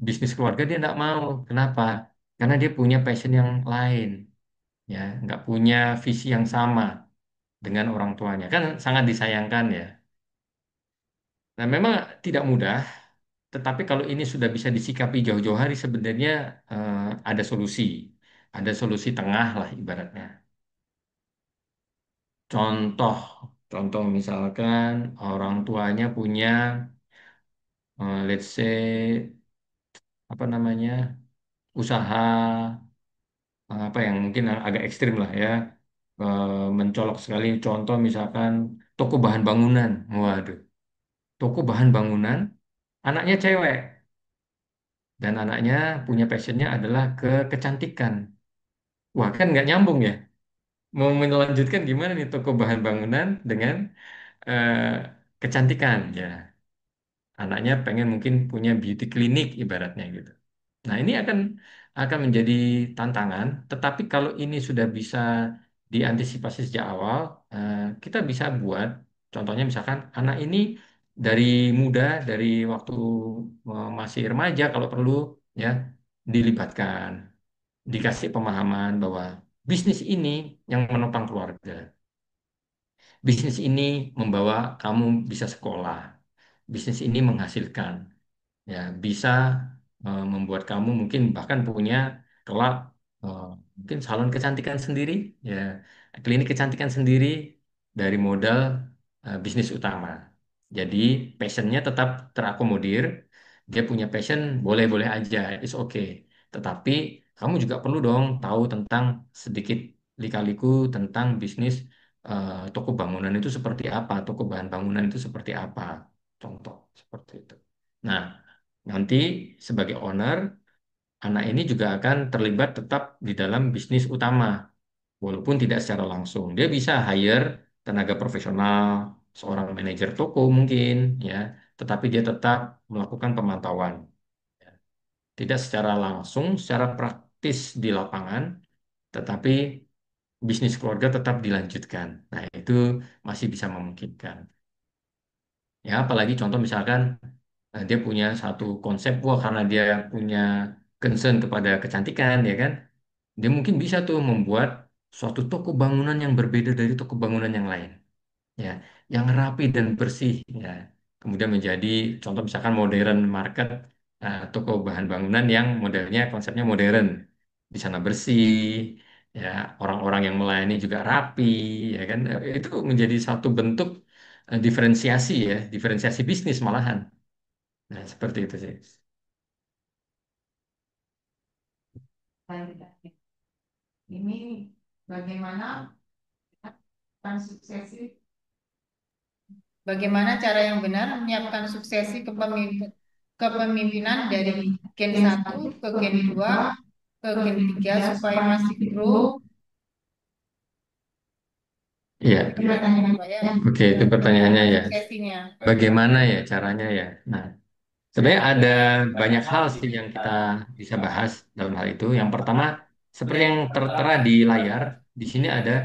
Speaker 2: bisnis keluarga dia tidak mau. Kenapa? Karena dia punya passion yang lain, ya, nggak punya visi yang sama dengan orang tuanya. Kan sangat disayangkan ya. Nah, memang tidak mudah, tetapi kalau ini sudah bisa disikapi jauh-jauh hari, sebenarnya eh, ada solusi. Ada solusi tengah lah ibaratnya. Contoh, contoh misalkan orang tuanya punya, let's say, apa namanya, usaha apa yang mungkin agak ekstrim lah ya. Mencolok sekali contoh misalkan toko bahan bangunan. Waduh, toko bahan bangunan, anaknya cewek dan anaknya punya passionnya adalah ke kecantikan. Wah, kan nggak nyambung ya. Mau melanjutkan gimana nih toko bahan bangunan dengan eh, kecantikan ya. Anaknya pengen mungkin punya beauty clinic ibaratnya gitu. Nah, ini akan menjadi tantangan, tetapi kalau ini sudah bisa diantisipasi sejak awal, kita bisa buat contohnya misalkan anak ini dari muda, dari waktu masih remaja kalau perlu ya dilibatkan, dikasih pemahaman bahwa bisnis ini yang menopang keluarga. Bisnis ini membawa kamu bisa sekolah. Bisnis ini menghasilkan, ya bisa membuat kamu mungkin bahkan punya kelak eh, mungkin salon kecantikan sendiri, ya klinik kecantikan sendiri dari modal bisnis utama. Jadi passionnya tetap terakomodir, dia punya passion boleh-boleh aja, it's okay. Tetapi kamu juga perlu dong tahu tentang sedikit lika-liku tentang bisnis toko bangunan itu seperti apa, toko bahan bangunan itu seperti apa, contoh seperti itu. Nah, nanti sebagai owner, anak ini juga akan terlibat tetap di dalam bisnis utama, walaupun tidak secara langsung. Dia bisa hire tenaga profesional, seorang manajer toko mungkin, ya, tetapi dia tetap melakukan pemantauan. Ya. Tidak secara langsung, secara praktis di lapangan, tetapi bisnis keluarga tetap dilanjutkan. Nah, itu masih bisa memungkinkan. Ya, apalagi contoh misalkan dia punya satu konsep, wah karena dia punya concern kepada kecantikan, ya kan, dia mungkin bisa tuh membuat suatu toko bangunan yang berbeda dari toko bangunan yang lain, ya, yang rapi dan bersih, ya. Kemudian menjadi contoh misalkan modern market, toko bahan bangunan yang modelnya konsepnya modern, di sana bersih, ya, orang-orang yang melayani juga rapi, ya kan. Itu menjadi satu bentuk diferensiasi, ya, diferensiasi bisnis malahan. Nah, seperti itu sih.
Speaker 1: Ini bagaimana akan suksesi Bagaimana cara yang benar menyiapkan suksesi kepemimpinan dari Gen 1 ke Gen 2 ke Gen 3 supaya masih grow.
Speaker 2: Iya,
Speaker 1: Itu pertanyaannya Pak ya.
Speaker 2: oke itu pertanyaannya
Speaker 1: Menyiapkan
Speaker 2: ya.
Speaker 1: suksesinya.
Speaker 2: Bagaimana ya caranya ya? Nah, sebenarnya ada banyak hal sih yang kita bisa bahas dalam hal itu. Yang pertama, seperti yang tertera di layar, di sini ada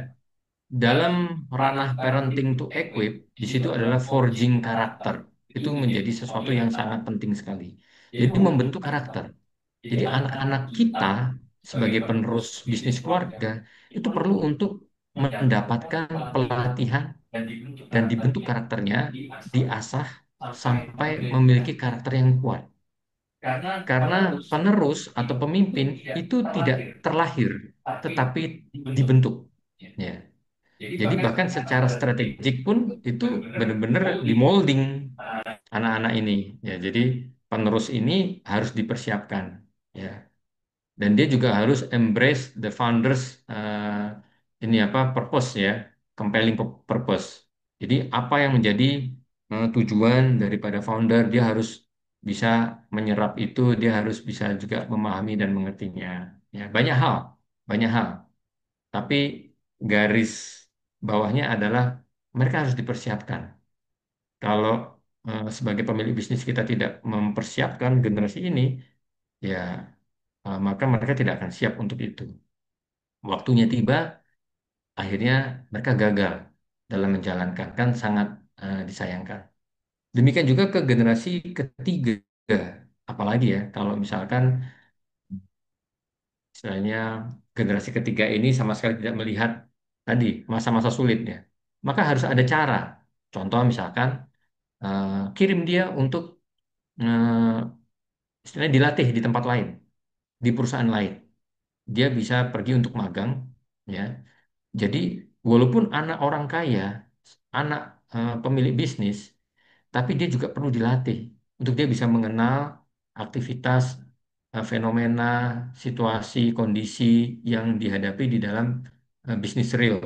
Speaker 2: dalam ranah parenting to equip, di situ adalah forging karakter. Itu menjadi sesuatu yang sangat penting sekali. Jadi membentuk karakter. Jadi anak-anak kita sebagai penerus bisnis keluarga itu perlu untuk mendapatkan pelatihan dan dibentuk karakternya, diasah sampai memiliki karakter yang kuat. Karena penerus atau pemimpin itu tidak terlahir, tetapi dibentuk. Ya. Jadi bahkan secara strategik pun itu benar-benar dimolding anak-anak ini. Ya, jadi penerus ini harus dipersiapkan. Ya, dan dia juga harus embrace the founders ini apa purpose ya, compelling purpose. Jadi apa yang menjadi tujuan daripada founder, dia harus bisa menyerap itu, dia harus bisa juga memahami dan mengertinya. Ya, banyak hal. Tapi garis bawahnya adalah mereka harus dipersiapkan. Kalau sebagai pemilik bisnis kita tidak mempersiapkan generasi ini, ya maka mereka tidak akan siap untuk itu. Waktunya tiba, akhirnya mereka gagal dalam menjalankan, kan sangat disayangkan. Demikian juga ke generasi ketiga, apalagi ya kalau misalkan istilahnya generasi ketiga ini sama sekali tidak melihat tadi masa-masa sulitnya, maka harus ada cara. Contoh misalkan kirim dia untuk istilahnya dilatih di tempat lain, di perusahaan lain. Dia bisa pergi untuk magang, ya. Jadi walaupun anak orang kaya, anak pemilik bisnis, tapi dia juga perlu dilatih untuk dia bisa mengenal aktivitas, fenomena, situasi, kondisi yang dihadapi di dalam bisnis real.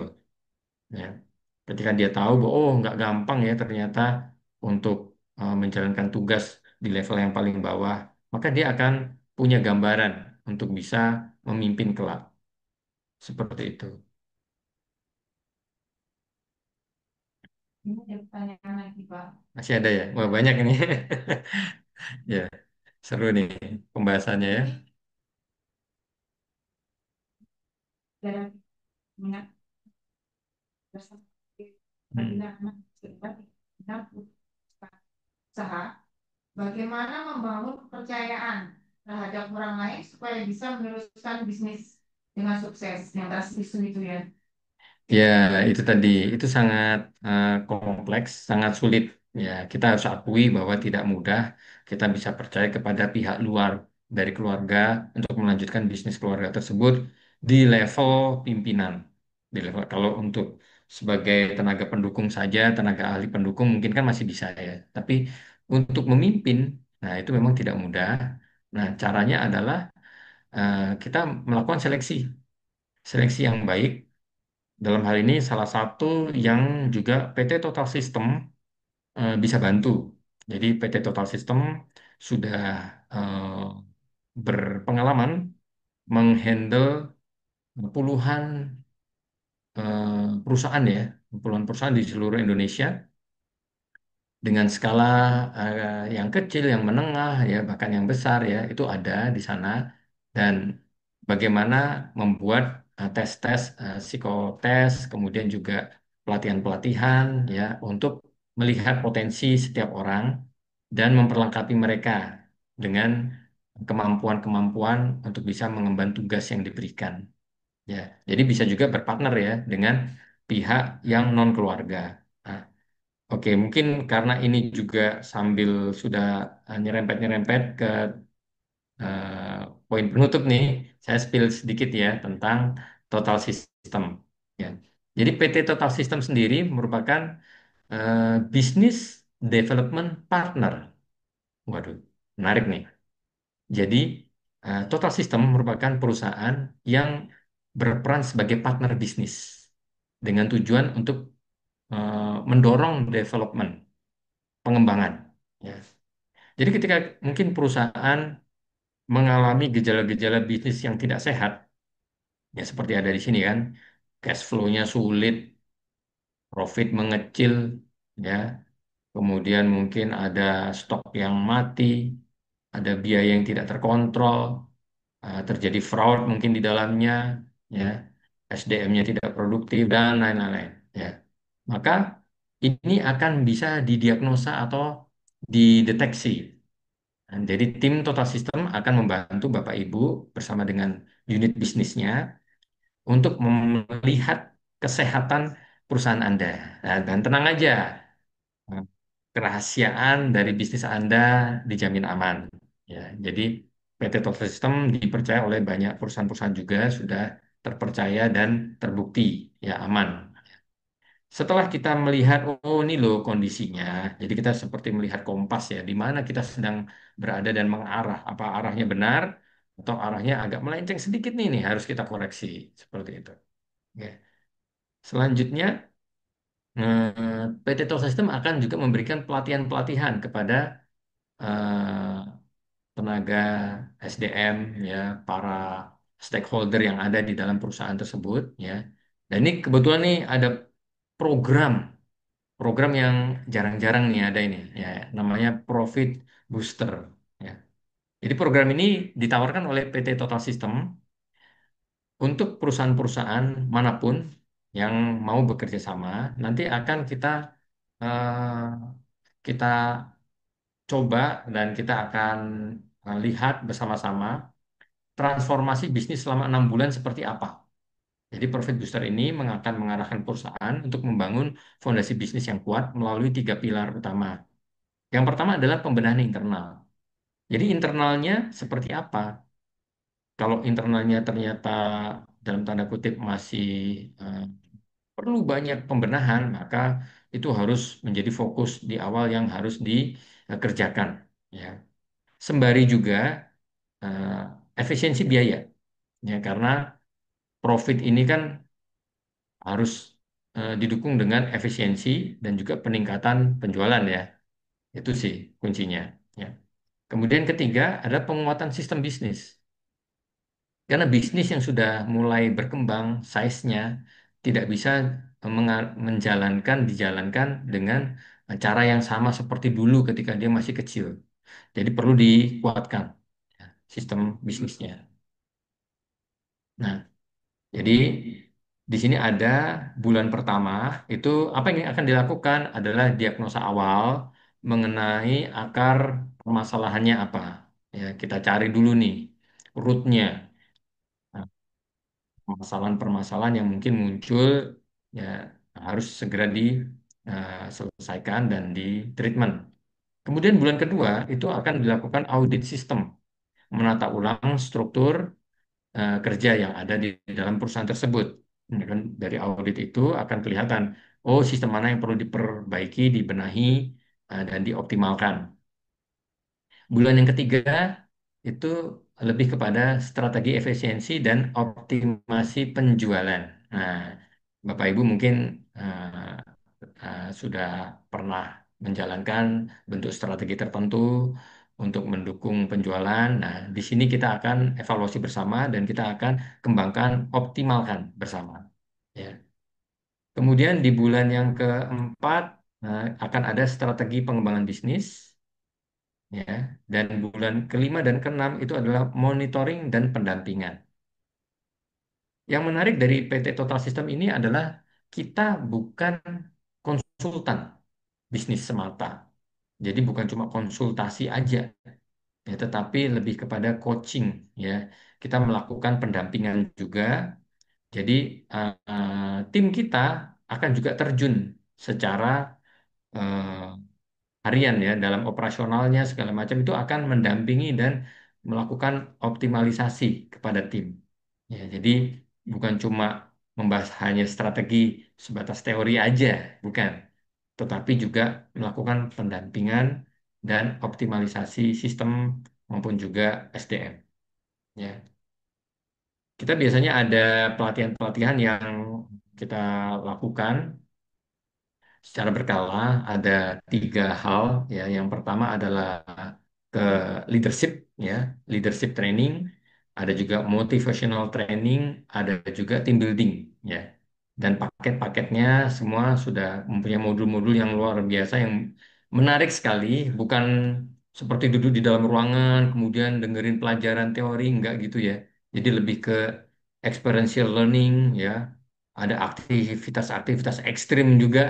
Speaker 2: Ya. Ketika dia tahu bahwa oh nggak gampang ya ternyata untuk menjalankan tugas di level yang paling bawah, maka dia akan punya gambaran untuk bisa memimpin kelak. Seperti itu.
Speaker 1: Ini ada pertanyaan lagi Pak.
Speaker 2: Masih ada ya? Wah, banyak ini. Ya, seru nih pembahasannya ya.
Speaker 1: Dalam minat bersama
Speaker 2: Hmm.
Speaker 1: apabila anak usaha, bagaimana membangun kepercayaan terhadap orang lain supaya bisa meneruskan bisnis dengan sukses yang tadi itu ya.
Speaker 2: Ya, itu tadi, itu sangat kompleks, sangat sulit. Ya, kita harus akui bahwa tidak mudah kita bisa percaya kepada pihak luar dari keluarga untuk melanjutkan bisnis keluarga tersebut di level pimpinan. Di level kalau untuk sebagai tenaga pendukung saja, tenaga ahli pendukung mungkin kan masih bisa ya. Tapi untuk memimpin, nah itu memang tidak mudah. Nah, caranya adalah kita melakukan seleksi, seleksi yang baik dalam hal ini salah satu yang juga PT Total System bisa bantu. Jadi PT Total System sudah berpengalaman menghandle puluhan perusahaan ya, puluhan perusahaan di seluruh Indonesia dengan skala yang kecil, yang menengah, ya bahkan yang besar ya itu ada di sana dan bagaimana membuat tes-tes, psikotes, kemudian juga pelatihan-pelatihan ya untuk melihat potensi setiap orang dan memperlengkapi mereka dengan kemampuan-kemampuan untuk bisa mengemban tugas yang diberikan. Ya, jadi bisa juga berpartner ya dengan pihak yang non keluarga. Nah, oke, mungkin karena ini juga sambil sudah nyerempet-nyerempet ke eh, poin penutup nih, saya spill sedikit ya tentang Total System. Ya. Jadi PT Total System sendiri merupakan Business Development Partner. Waduh, menarik nih. Jadi Total System merupakan perusahaan yang berperan sebagai partner bisnis dengan tujuan untuk mendorong development. pengembangan. Ya. Jadi ketika mungkin perusahaan mengalami gejala-gejala bisnis yang tidak sehat, ya seperti ada di sini kan, cash flow-nya sulit, profit mengecil, ya, kemudian mungkin ada stok yang mati, ada biaya yang tidak terkontrol, terjadi fraud mungkin di dalamnya, ya, SDM-nya tidak produktif dan lain-lain, ya. Maka ini akan bisa didiagnosa atau dideteksi. Dan jadi tim Total System akan membantu Bapak Ibu bersama dengan unit bisnisnya untuk melihat kesehatan perusahaan Anda. Dan tenang aja, kerahasiaan dari bisnis Anda dijamin aman. Ya, jadi PT Total System dipercaya oleh banyak perusahaan-perusahaan juga sudah terpercaya dan terbukti ya aman. Setelah kita melihat, oh ini loh kondisinya, jadi kita seperti melihat kompas ya, di mana kita sedang berada dan mengarah, apa arahnya benar atau arahnya agak melenceng sedikit nih, harus kita koreksi seperti itu. Ya. Selanjutnya, PT Toll System akan juga memberikan pelatihan-pelatihan kepada eh, tenaga SDM, ya, para stakeholder yang ada di dalam perusahaan tersebut, ya. Dan ini kebetulan nih ada program program yang jarang-jarang nih ada ini ya namanya Profit Booster ya. Jadi program ini ditawarkan oleh PT Total System untuk perusahaan-perusahaan manapun yang mau bekerja sama. Nanti akan kita coba dan kita akan lihat bersama-sama transformasi bisnis selama 6 bulan seperti apa. Jadi Profit Booster ini akan mengarahkan perusahaan untuk membangun fondasi bisnis yang kuat melalui 3 pilar utama. Yang pertama adalah pembenahan internal. Jadi internalnya seperti apa? Kalau internalnya ternyata dalam tanda kutip masih eh, perlu banyak pembenahan, maka itu harus menjadi fokus di awal yang harus dikerjakan. Ya. Sembari juga eh, efisiensi biaya, ya karena profit ini kan harus didukung dengan efisiensi dan juga peningkatan penjualan ya. Itu sih kuncinya. Ya. Kemudian ketiga adalah penguatan sistem bisnis. Karena bisnis yang sudah mulai berkembang, size-nya tidak bisa dijalankan dengan cara yang sama seperti dulu ketika dia masih kecil. Jadi perlu dikuatkan ya, sistem bisnisnya. Nah, jadi di sini ada bulan pertama itu apa yang akan dilakukan adalah diagnosa awal mengenai akar permasalahannya apa. Ya, kita cari dulu nih root-nya. Nah, permasalahan-permasalahan yang mungkin muncul ya harus segera diselesaikan dan di treatment. Kemudian bulan kedua itu akan dilakukan audit sistem, menata ulang struktur kerja yang ada di dalam perusahaan tersebut. Ya kan, dari audit itu akan kelihatan, oh sistem mana yang perlu diperbaiki, dibenahi, dan dioptimalkan. Bulan yang ketiga itu lebih kepada strategi efisiensi dan optimasi penjualan. Nah, Bapak Ibu mungkin sudah pernah menjalankan bentuk strategi tertentu untuk mendukung penjualan. Nah, di sini kita akan evaluasi bersama dan kita akan kembangkan, optimalkan bersama. Ya. Kemudian di bulan yang keempat akan ada strategi pengembangan bisnis. Ya, dan bulan kelima dan keenam itu adalah monitoring dan pendampingan. Yang menarik dari PT Total System ini adalah kita bukan konsultan bisnis semata. Jadi bukan cuma konsultasi aja, ya, tetapi lebih kepada coaching, ya. Kita melakukan pendampingan juga. Jadi tim kita akan juga terjun secara eh, harian ya dalam operasionalnya segala macam itu akan mendampingi dan melakukan optimalisasi kepada tim. Ya, jadi bukan cuma membahas hanya strategi sebatas teori aja, bukan, tetapi juga melakukan pendampingan dan optimalisasi sistem maupun juga SDM. Ya, kita biasanya ada pelatihan-pelatihan yang kita lakukan secara berkala ada tiga hal ya. Yang pertama adalah ke leadership ya, leadership training, ada juga motivational training, ada juga team building ya. Dan paket-paketnya semua sudah mempunyai modul-modul yang luar biasa yang menarik sekali, bukan seperti duduk di dalam ruangan kemudian dengerin pelajaran teori enggak gitu ya. Jadi lebih ke experiential learning ya. Ada aktivitas-aktivitas ekstrim juga.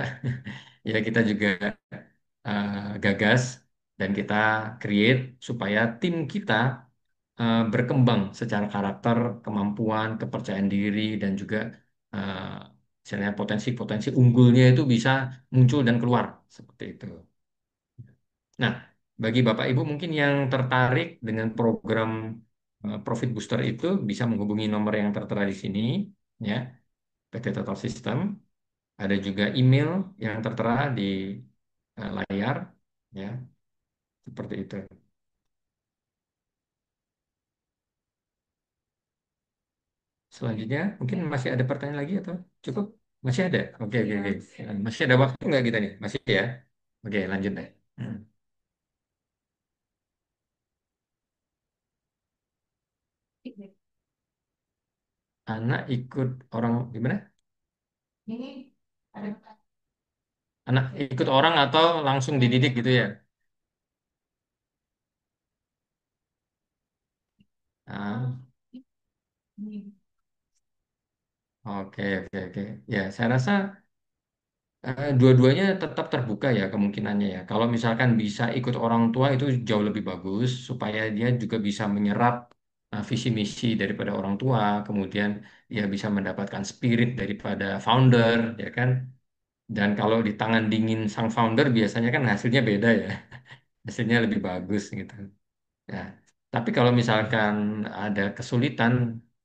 Speaker 2: Ya kita juga gagas dan kita create supaya tim kita berkembang secara karakter, kemampuan, kepercayaan diri dan juga eh, misalnya potensi-potensi unggulnya itu bisa muncul dan keluar seperti itu. Nah, bagi Bapak Ibu mungkin yang tertarik dengan program Profit Booster itu bisa menghubungi nomor yang tertera di sini ya, PT Total System. Ada juga email yang tertera di layar ya, seperti itu. Selanjutnya, mungkin masih ada pertanyaan lagi atau cukup? Masih ada? Oke, oke, oke. Masih ada waktu nggak kita nih? Masih ya? Oke, lanjut deh. Hmm. Anak ikut orang gimana?
Speaker 1: Ini ada
Speaker 2: Anak ikut orang atau langsung dididik gitu ya? Ah, oke, oke, oke. Ya, saya rasa dua-duanya tetap terbuka ya kemungkinannya ya. Kalau misalkan bisa ikut orang tua itu jauh lebih bagus supaya dia juga bisa menyerap visi misi daripada orang tua, kemudian dia bisa mendapatkan spirit daripada founder, ya kan? Dan kalau di tangan dingin sang founder biasanya kan hasilnya beda ya, hasilnya lebih bagus gitu. Ya, tapi kalau misalkan ada kesulitan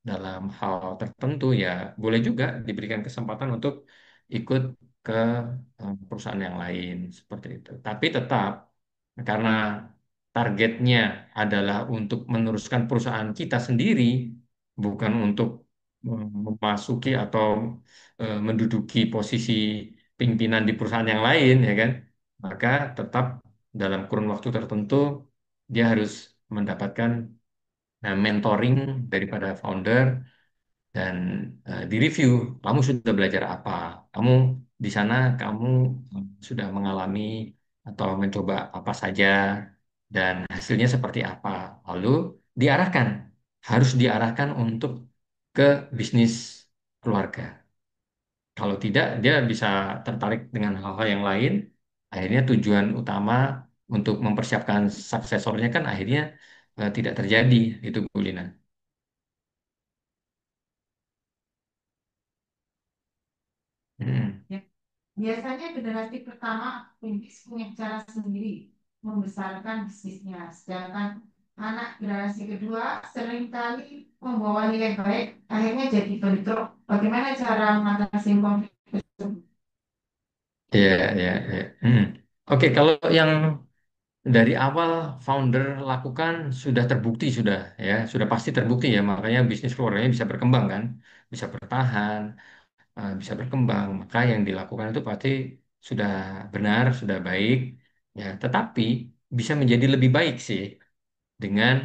Speaker 2: dalam hal tertentu ya boleh juga diberikan kesempatan untuk ikut ke perusahaan yang lain seperti itu. Tapi tetap karena targetnya adalah untuk meneruskan perusahaan kita sendiri, bukan untuk memasuki atau menduduki posisi pimpinan di perusahaan yang lain, ya kan? Maka tetap dalam kurun waktu tertentu dia harus mendapatkan mentoring daripada founder dan direview kamu sudah belajar apa, kamu di sana kamu sudah mengalami atau mencoba apa saja dan hasilnya seperti apa, lalu diarahkan harus diarahkan untuk ke bisnis keluarga. Kalau tidak dia bisa tertarik dengan hal-hal yang lain, akhirnya tujuan utama untuk mempersiapkan suksesornya kan akhirnya tidak terjadi itu Bu Lina. Hmm.
Speaker 1: ya. Biasanya generasi pertama perintis punya cara sendiri membesarkan bisnisnya, sedangkan anak generasi kedua seringkali membawa nilai baik, akhirnya jadi bentrok. Bagaimana cara mengatasi konflik tersebut?
Speaker 2: Ya, ya, ya. Hmm. Oke, kalau yang dari awal founder lakukan sudah terbukti sudah pasti terbukti ya, makanya bisnis keluarganya bisa berkembang kan, bisa bertahan, bisa berkembang, maka yang dilakukan itu pasti sudah benar, sudah baik, ya. Tetapi bisa menjadi lebih baik sih dengan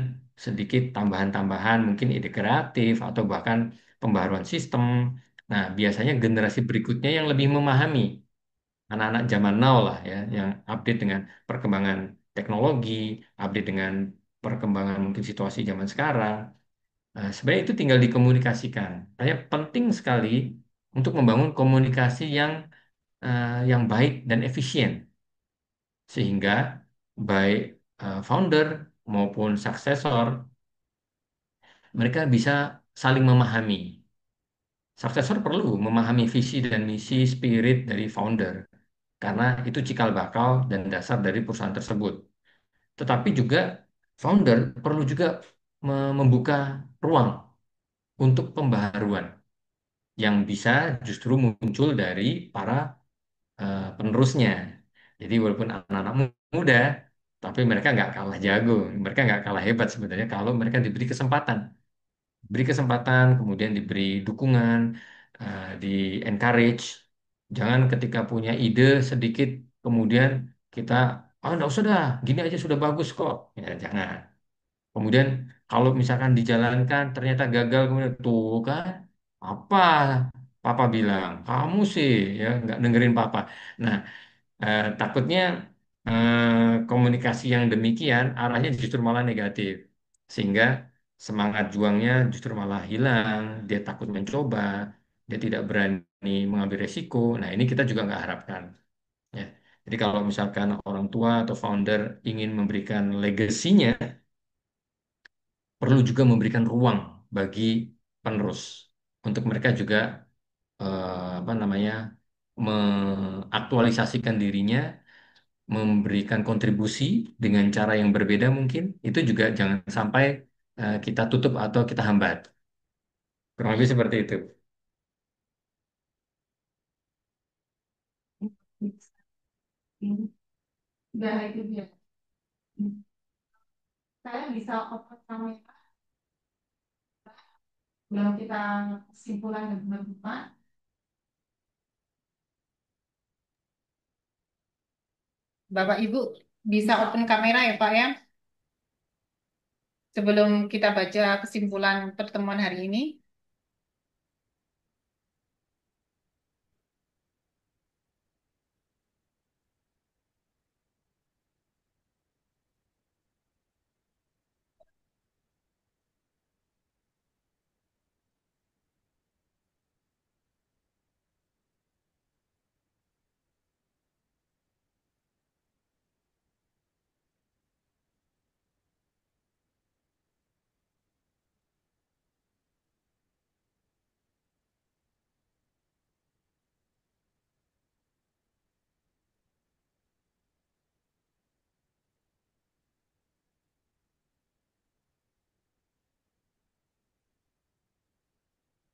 Speaker 2: sedikit tambahan-tambahan, mungkin ide kreatif atau bahkan pembaharuan sistem. Nah, biasanya generasi berikutnya yang lebih memahami anak-anak zaman now lah ya, yang update dengan perkembangan teknologi, update dengan perkembangan mungkin situasi zaman sekarang. Nah, sebenarnya itu tinggal dikomunikasikan. Kayak penting sekali untuk membangun komunikasi yang baik dan efisien sehingga baik founder maupun suksesor mereka bisa saling memahami. Suksesor perlu memahami visi dan misi spirit dari founder karena itu cikal bakal dan dasar dari perusahaan tersebut. Tetapi juga founder perlu juga membuka ruang untuk pembaharuan yang bisa justru muncul dari para penerusnya. Jadi walaupun anak-anak muda, tapi mereka nggak kalah jago, mereka nggak kalah hebat sebenarnya kalau mereka diberi kesempatan. Beri kesempatan, kemudian diberi dukungan, di encourage. Jangan ketika punya ide sedikit, kemudian kita, oh enggak usah dah, gini aja sudah bagus kok. Ya, jangan. Kemudian kalau misalkan dijalankan ternyata gagal, kemudian tuh kan, apa papa bilang, kamu sih ya nggak dengerin papa. Nah, takutnya komunikasi yang demikian arahnya justru malah negatif, sehingga semangat juangnya justru malah hilang. Dia takut mencoba, dia tidak berani mengambil resiko. Nah, ini kita juga nggak harapkan. Ya. Jadi kalau misalkan orang tua atau founder ingin memberikan legasinya, perlu juga memberikan ruang bagi penerus untuk mereka juga apa namanya mengaktualisasikan dirinya, memberikan kontribusi dengan cara yang berbeda mungkin. Itu juga jangan sampai kita tutup atau kita hambat. Kurang lebih seperti itu.
Speaker 1: Udah itu dia. Saya bisa open kamera belum kita kesimpulan dan penutupan. Bapak Ibu bisa open kamera ya Pak ya, sebelum kita baca kesimpulan pertemuan hari ini.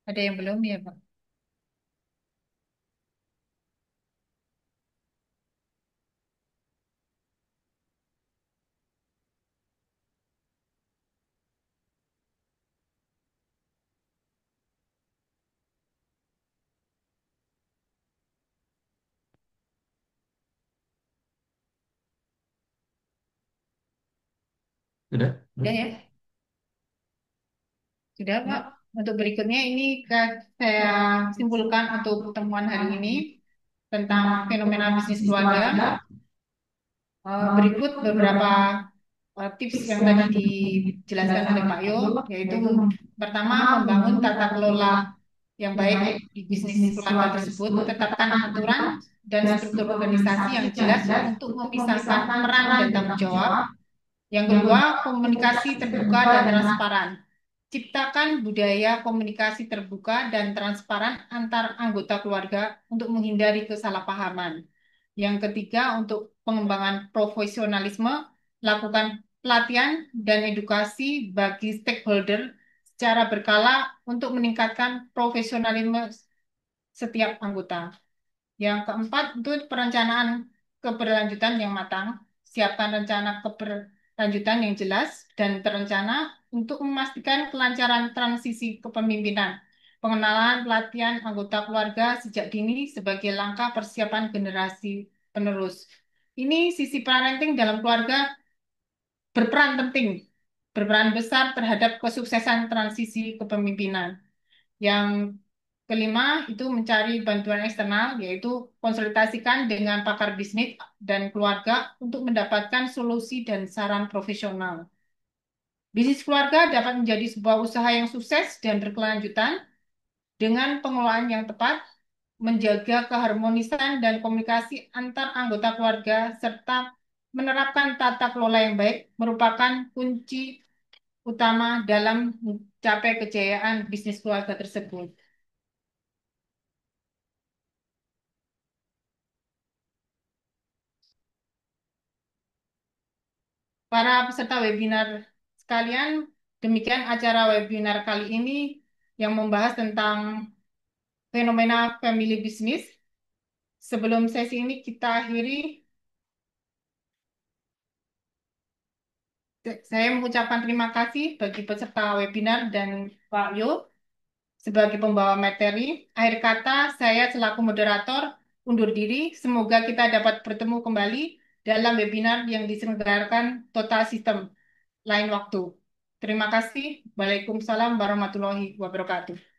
Speaker 1: Ada yang belum ya Pak?
Speaker 2: Sudah?
Speaker 1: Sudah ya? Sudah Pak. Untuk berikutnya ini saya simpulkan untuk pertemuan hari ini tentang fenomena bisnis keluarga. Berikut beberapa tips yang tadi dijelaskan oleh Pak Yo, yaitu pertama membangun tata kelola yang baik di bisnis keluarga tersebut, tetapkan aturan dan struktur organisasi yang jelas untuk memisahkan peran dan tanggung jawab. Yang kedua, komunikasi terbuka dan transparan. Ciptakan budaya komunikasi terbuka dan transparan antar anggota keluarga untuk menghindari kesalahpahaman. Yang ketiga, untuk pengembangan profesionalisme, lakukan pelatihan dan edukasi bagi stakeholder secara berkala untuk meningkatkan profesionalisme setiap anggota. Yang keempat, untuk perencanaan keberlanjutan yang matang. Siapkan rencana keberlanjutan yang jelas dan terencana untuk memastikan kelancaran transisi kepemimpinan. Pengenalan pelatihan anggota keluarga sejak dini sebagai langkah persiapan generasi penerus. Ini sisi parenting dalam keluarga berperan penting, berperan besar terhadap kesuksesan transisi kepemimpinan. Yang kelima itu mencari bantuan eksternal, yaitu konsultasikan dengan pakar bisnis dan keluarga untuk mendapatkan solusi dan saran profesional. Bisnis keluarga dapat menjadi sebuah usaha yang sukses dan berkelanjutan dengan pengelolaan yang tepat, menjaga keharmonisan dan komunikasi antar anggota keluarga, serta menerapkan tata kelola yang baik merupakan kunci utama dalam mencapai kejayaan bisnis keluarga tersebut. Para peserta webinar sekalian, demikian acara webinar kali ini yang membahas tentang fenomena family business. Sebelum sesi ini kita akhiri, saya mengucapkan terima kasih bagi peserta webinar dan Pak Yo sebagai pembawa materi. Akhir kata, saya selaku moderator undur diri. Semoga kita dapat bertemu kembali dalam webinar yang diselenggarakan Total System lain waktu. Terima kasih. Waalaikumsalam warahmatullahi wabarakatuh.